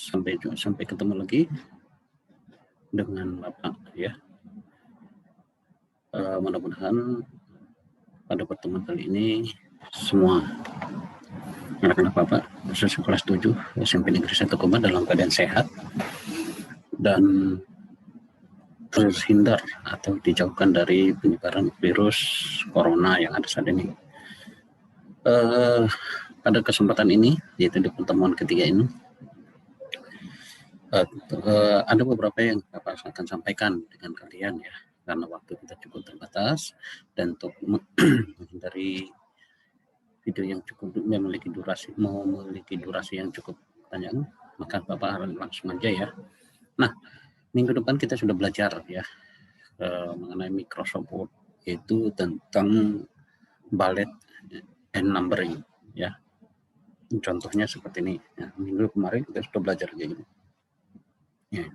sampai ketemu lagi dengan Bapak ya. Mudah-mudahan pada pertemuan kali ini semua anak-anak Bapak khususnya kelas 7 SMP Negeri 1 Koma dalam keadaan sehat dan terhindar atau dijauhkan dari penyebaran virus corona yang ada saat ini. Pada kesempatan ini, yaitu di pertemuan ketiga ini, ada beberapa yang Bapak akan sampaikan dengan kalian ya, karena waktu kita cukup terbatas dan untuk menghindari video yang cukup memiliki durasi yang cukup panjang, maka Bapak harus langsung aja ya. Nah, minggu depan kita sudah belajar ya mengenai Microsoft Word, yaitu tentang bullet and numbering ya. Contohnya seperti ini ya. Minggu kemarin kita sudah belajar kayak gini ya.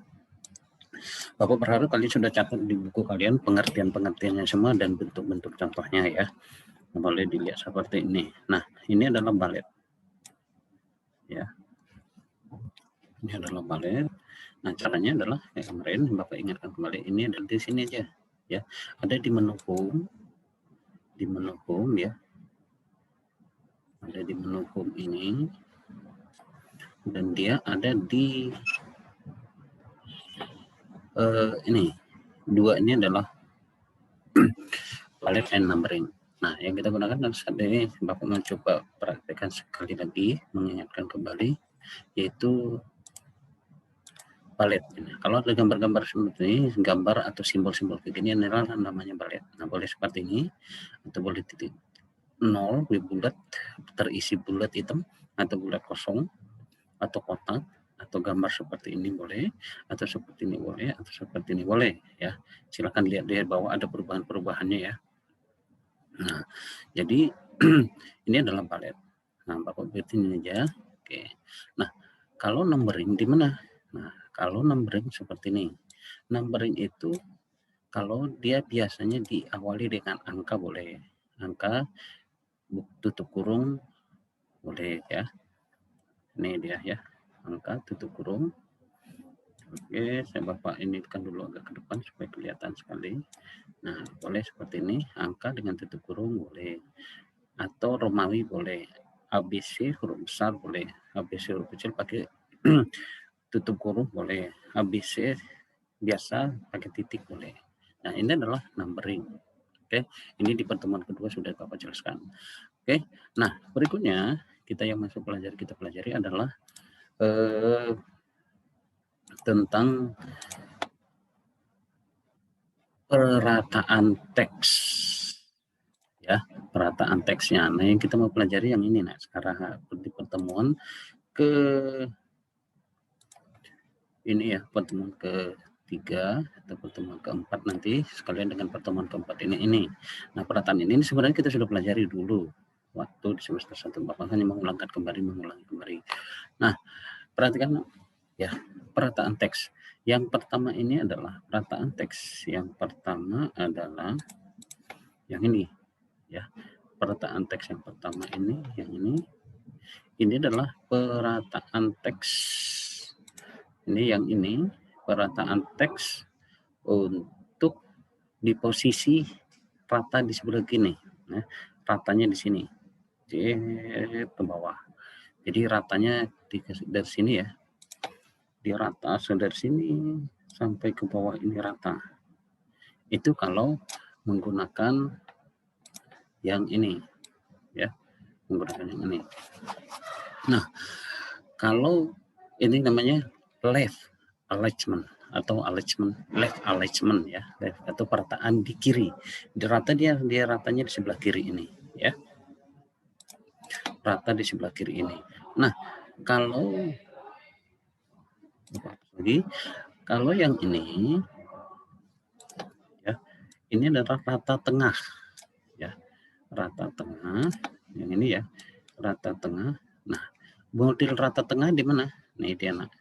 Bapak berharap kalian sudah catat di buku kalian pengertian-pengertiannya semua dan bentuk-bentuk contohnya ya. Boleh dilihat seperti ini. Nah, ini adalah bullet ya. Ini adalah bullet. Nah, caranya adalah kayak kemarin Bapak ingatkan kembali, ini ada di sini aja ya. Ada di menu home ya. Ada di menu home ini, dan dia ada di ini. Dua ini adalah bullet and numbering. Nah, yang kita gunakan saat ini Bapak mencoba praktekkan sekali lagi, mengingatkan kembali, yaitu bullet. Kalau ada gambar-gambar seperti ini, gambar atau simbol-simbol begini adalah namanya bullet. Nah, boleh seperti ini, atau boleh titik 0 bulat terisi bulat hitam, atau bulat kosong, atau kotak, atau gambar seperti ini boleh, atau seperti ini boleh, atau seperti ini boleh ya. Silakan lihat di bawah ada perubahan-perubahannya ya. Nah, jadi ini adalah bullet. Nah, Bapak bikin aja. Oke. Nah, kalau numbering di mana? Nah, kalau numbering seperti ini. Numbering itu kalau dia biasanya diawali dengan angka boleh. Angka tutup kurung boleh ya. Ini dia ya. Angka tutup kurung. Oke, saya Bapak ini kan dulu agak ke depan supaya kelihatan sekali. Nah, boleh seperti ini, angka dengan tutup kurung boleh. Atau Romawi boleh. ABC huruf besar boleh. ABC huruf kecil pakai tutup kurung boleh. ABC biasa pakai titik boleh. Nah, ini adalah numbering. Oke, ini di pertemuan kedua sudah Bapak jelaskan. Oke, nah berikutnya kita yang masuk kita pelajari adalah tentang perataan teks ya, perataan teksnya. Nah, yang kita mau pelajari yang ini. Nah, sekarang di pertemuan ke ini ya, pertemuan ketiga atau pertemuan keempat nanti sekalian dengan pertemuan keempat ini. Nah, perataan ini sebenarnya kita sudah pelajari dulu waktu di semester 1. Bapak hanya mengulangi kembali. Nah, perhatikan ya, perataan teks. Yang pertama ini adalah perataan teks. Yang pertama adalah yang ini ya. Perataan teks yang pertama ini, yang ini. Ini adalah perataan teks. Ini yang ini, perataan teks untuk di posisi rata di sebelah kiri. Nah, ratanya di sini. Ke bawah. Jadi ratanya dari sini ya. Di rata dari sini sampai ke bawah ini rata. Itu kalau menggunakan yang ini ya, menggunakan yang ini. Nah, kalau ini namanya left alignment atau left alignment ya, left, atau perataan di kiri. Di rata dia ratanya di sebelah kiri ini ya. Rata di sebelah kiri ini. Nah, kalau yang ini ya, ini adalah rata tengah ya. Rata tengah yang ini ya, rata tengah. Nah, model rata tengah di mana? Nih dia nak.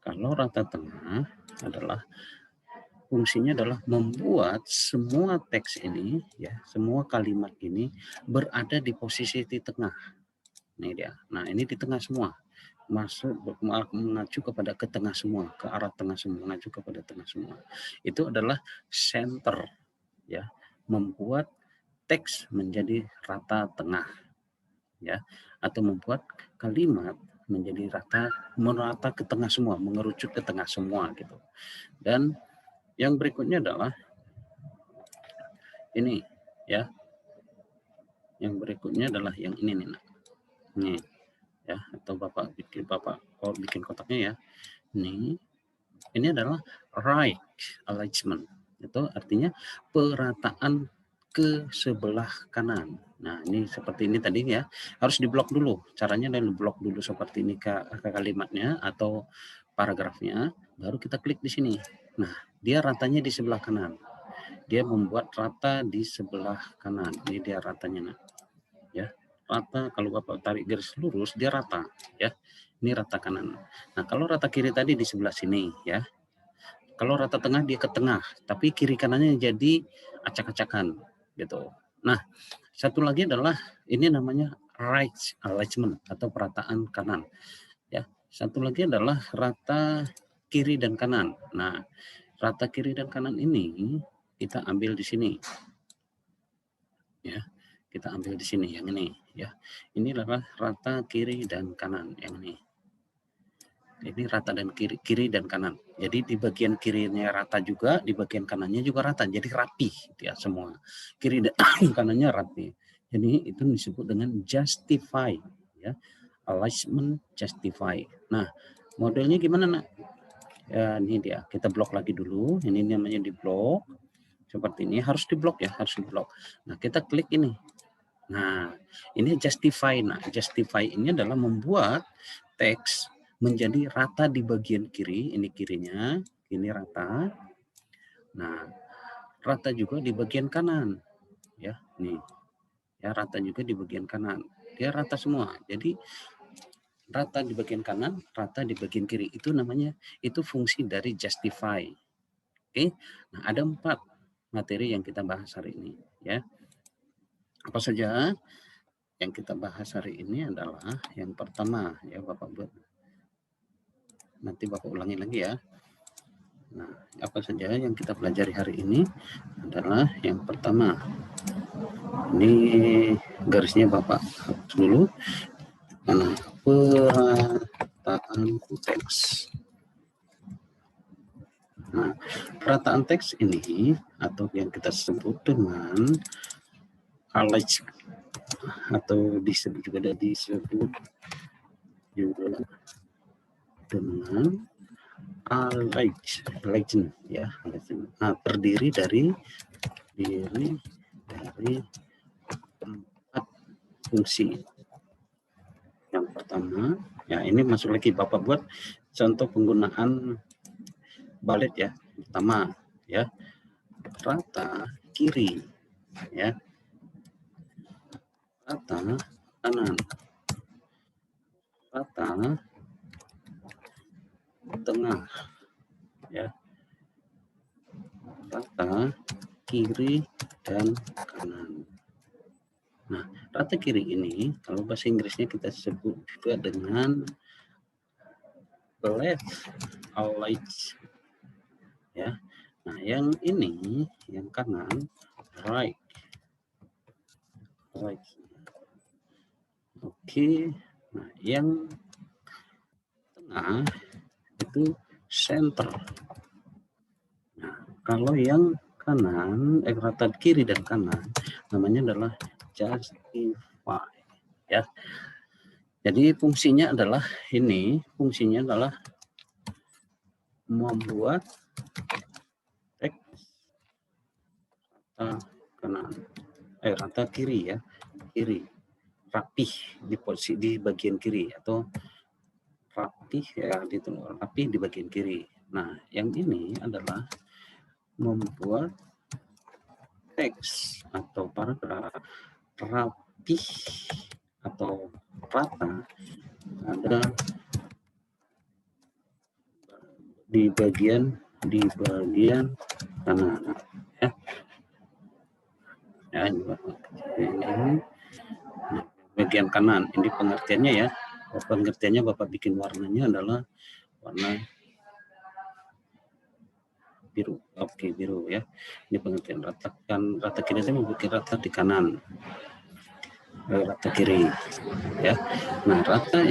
Kalau rata tengah adalah fungsinya adalah membuat semua teks ini ya, semua kalimat ini berada di posisi di tengah. Nih dia. Nah, ini di tengah semua. masuk mengacu kepada ke tengah semua, ke arah tengah semua, mengacu kepada tengah semua. Itu adalah center, ya, membuat teks menjadi rata tengah, ya, atau membuat kalimat menjadi merata ke tengah semua, mengerucut ke tengah semua gitu. Dan yang berikutnya adalah ini, ya. Yang berikutnya adalah yang ini nih, nah. Nih, ya, atau Bapak bikin kotaknya ya. Ini adalah right alignment. Itu artinya perataan ke sebelah kanan. Nah, ini seperti ini tadi ya. Harus diblok dulu. Caranya adalah diblok dulu seperti ini ke kalimatnya atau paragrafnya, baru kita klik di sini. Nah, dia ratanya di sebelah kanan. Dia membuat rata di sebelah kanan. Ini dia ratanya, nah. Ya, rata. Kalau Bapak tarik garis lurus, dia rata, ya. Ini rata kanan. Nah, kalau rata kiri tadi di sebelah sini, ya. Kalau rata tengah dia ke tengah, tapi kiri kanannya jadi acak-acakan gitu. Nah, satu lagi adalah ini namanya right alignment atau perataan kanan. Ya, satu lagi adalah rata kiri dan kanan. Nah, rata kiri dan kanan ini kita ambil di sini. Ya, kita ambil di sini yang ini. Ya, ini adalah rata kiri dan kanan yang ini. Ini rata dan kiri dan kanan. Jadi di bagian kirinya rata juga, di bagian kanannya juga rata. Jadi rapi ya semua. Kiri dan kanannya rapi. Jadi itu disebut dengan justify, ya. Alignment justify. Nah, modelnya gimana, nak? Ya, ini dia. Kita blok lagi dulu. Ini namanya di blok. Seperti ini harus diblok ya, harus diblok. Nah, kita klik ini. Nah, ini justify. Nah, justify ini adalah membuat teks menjadi rata di bagian kiri, ini kirinya, ini rata. Nah, rata juga di bagian kanan, ya, nih, ya, rata juga di bagian kanan. Dia rata semua. Jadi rata di bagian kanan, rata di bagian kiri. Itu namanya, itu fungsi dari justify. Oke, nah ada 4 materi yang kita bahas hari ini, ya. Apa saja yang kita bahas hari ini adalah yang pertama, ya, Bapak buat. Nanti Bapak ulangi lagi ya. Nah, apa saja yang kita pelajari hari ini adalah yang pertama. Ini garisnya Bapak hapus dulu. Nah, perataan teks. Nah, perataan teks ini atau yang kita sebut dengan alignment atau disebut juga dengan alignment, ya. Nah, terdiri dari 4 fungsi. Yang pertama, ya, ini masuk lagi Bapak buat contoh penggunaan balet ya. Pertama, ya, rata kiri, ya, rata kanan, rata tengah, ya, rata kiri dan kanan. Nah, rata kiri ini kalau bahasa Inggrisnya kita sebut juga dengan left alignment, ya. Nah, yang ini yang kanan right. Oke. Nah, yang tengah itu center. Nah, kalau yang kanan, rata kiri dan kanan namanya adalah justify, ya. Jadi fungsinya adalah ini, fungsinya adalah membuat teks rata kanan, rata kiri, ya, kiri, rapih di posisi di bagian kiri atau rapih, ya, rapih di bagian kiri. Nah, yang ini adalah membuat teks atau paragraf rapih atau rata ada di bagian kanan, ya. Ya, ini bagian kanan. Ini pengertiannya, ya. Pengertiannya Bapak bikin warnanya adalah warna biru. Oke, biru ya. Ini pengertian rata kiri itu membuat rata di kanan. Rata kiri ya. Nah, rata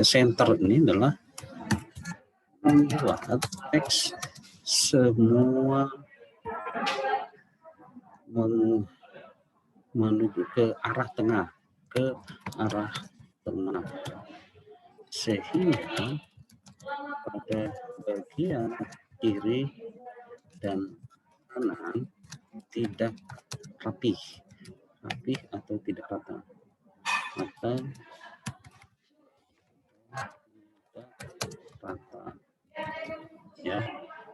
center ini adalah membuat teks semua menuju ke arah tengah, sehingga pada bagian kiri dan kanan tidak rapih atau tidak rata atau rata ya.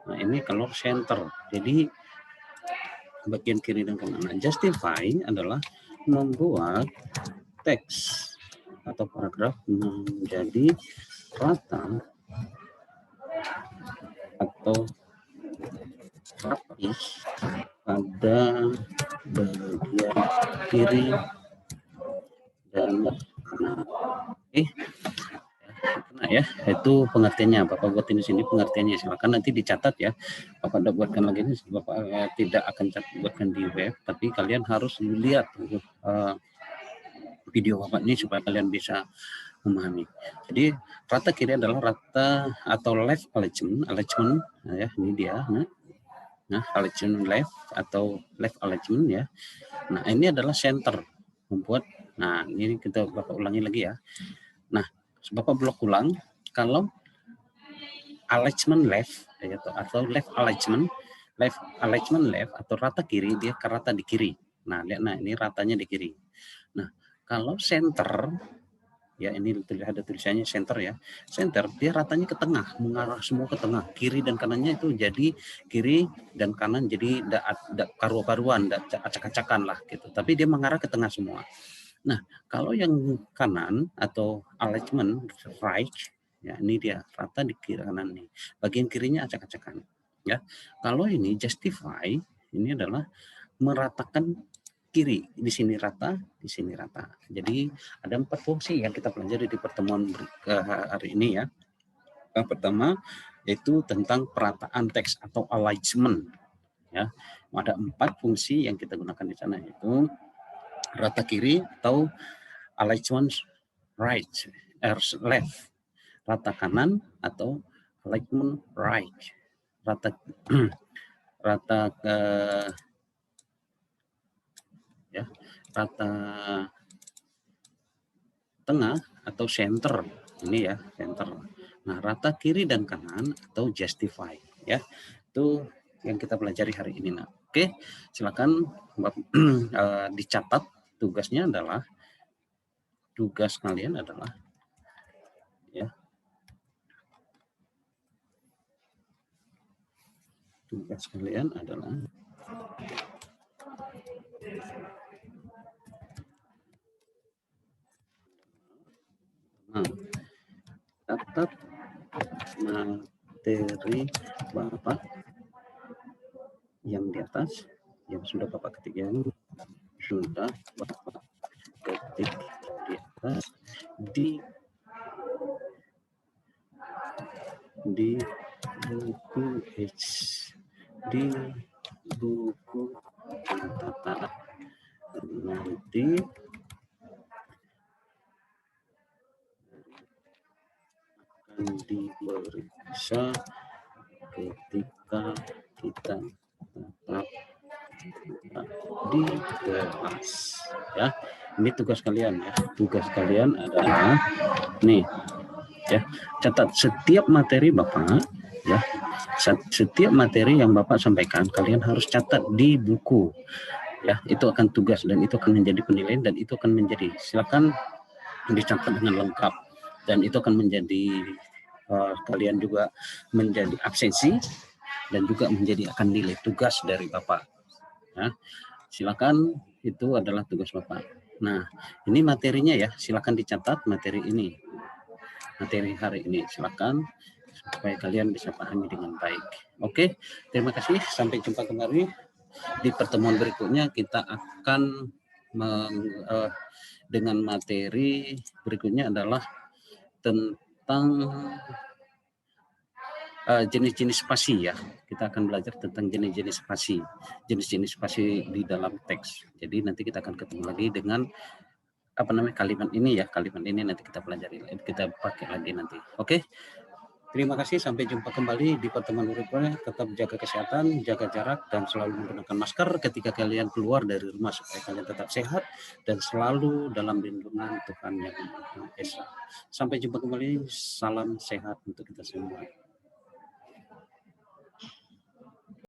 Nah, ini kalau center, jadi bagian kiri dan kanan. Nah, justify adalah membuat teks atau paragraf menjadi rata atau rapi pada bagian kiri dan kanan. Oke. Nah ya, itu pengertiannya. Bapak buat ini sini pengertiannya. Silakan nanti dicatat ya. Bapak buatkan lagi ini. Bapak tidak akan buatkan di web, tapi kalian harus lihat video Bapak ini supaya kalian bisa memahami. Jadi rata kiri adalah rata atau left alignment. Nah, ya, ini dia. Nah, alignment left atau left alignment ya. Nah, ini adalah center membuat. Nah, ini kita Bapak ulangi lagi ya. Nah, Bapak blok ulang kalau alignment left atau left alignment left atau rata kiri, dia ke rata di kiri. Nah, lihat, nah ini ratanya di kiri. Nah, kalau center ya, ini ada tulisannya center ya. Center dia ratanya ke tengah, mengarah semua ke tengah. Kiri dan kanannya itu jadi kiri dan kanan jadi karu-karuan, acak-acakan lah gitu. Tapi dia mengarah ke tengah semua. Nah, kalau yang kanan atau alignment right, ya ini dia rata di kiri kanan nih. Bagian kirinya acak-acakan. Ya, kalau ini justify, ini adalah meratakan kiri, di sini rata, di sini rata. Jadi ada 4 fungsi yang kita pelajari di pertemuan hari ini ya. Yang pertama yaitu tentang perataan teks atau alignment. Ya, ada 4 fungsi yang kita gunakan di sana, yaitu rata kiri atau alignment right, left, rata kanan atau alignment right, rata ke ya, rata tengah atau center, ini ya center. Nah, rata kiri dan kanan atau justify ya, itu yang kita pelajari hari ini. Nah, oke, silakan dicatat. Tugas kalian adalah ya, tugas kalian adalah catat materi Bapak yang di atas, yang sudah Bapak ketik, yang sudah Bapak ketik di atas di buku di buku catatan. Nanti akan diperiksa ketika kita tetap di kelas ya. Ini tugas kalian ya. Tugas kalian adalah nih ya, catat setiap materi Bapak ya. Setiap materi yang Bapak sampaikan kalian harus catat di buku ya. Itu akan tugas dan itu akan menjadi penilaian dan itu akan menjadi, silakan dicatat dengan lengkap dan itu akan menjadi kalian juga menjadi absensi dan juga menjadi akan nilai tugas dari Bapak ya. Silakan, itu adalah tugas Bapak. Nah, ini materinya ya, silakan dicatat materi ini, materi hari ini, silakan supaya kalian bisa pahami dengan baik. Oke, terima kasih, sampai jumpa kembali di pertemuan berikutnya. Kita akan dengan materi berikutnya adalah tentang jenis-jenis spasi ya. Kita akan belajar tentang jenis-jenis spasi, jenis-jenis spasi di dalam teks. Jadi nanti kita akan ketemu lagi dengan apa namanya kalimat ini ya, kalimat ini nanti kita pelajari, kita pakai lagi nanti. Oke. Terima kasih, sampai jumpa kembali di pertemuan berikutnya. Tetap jaga kesehatan, jaga jarak, dan selalu menggunakan masker ketika kalian keluar dari rumah supaya kalian tetap sehat dan selalu dalam lindungan Tuhan Yang Maha Esa. Sampai jumpa kembali, salam sehat untuk kita semua.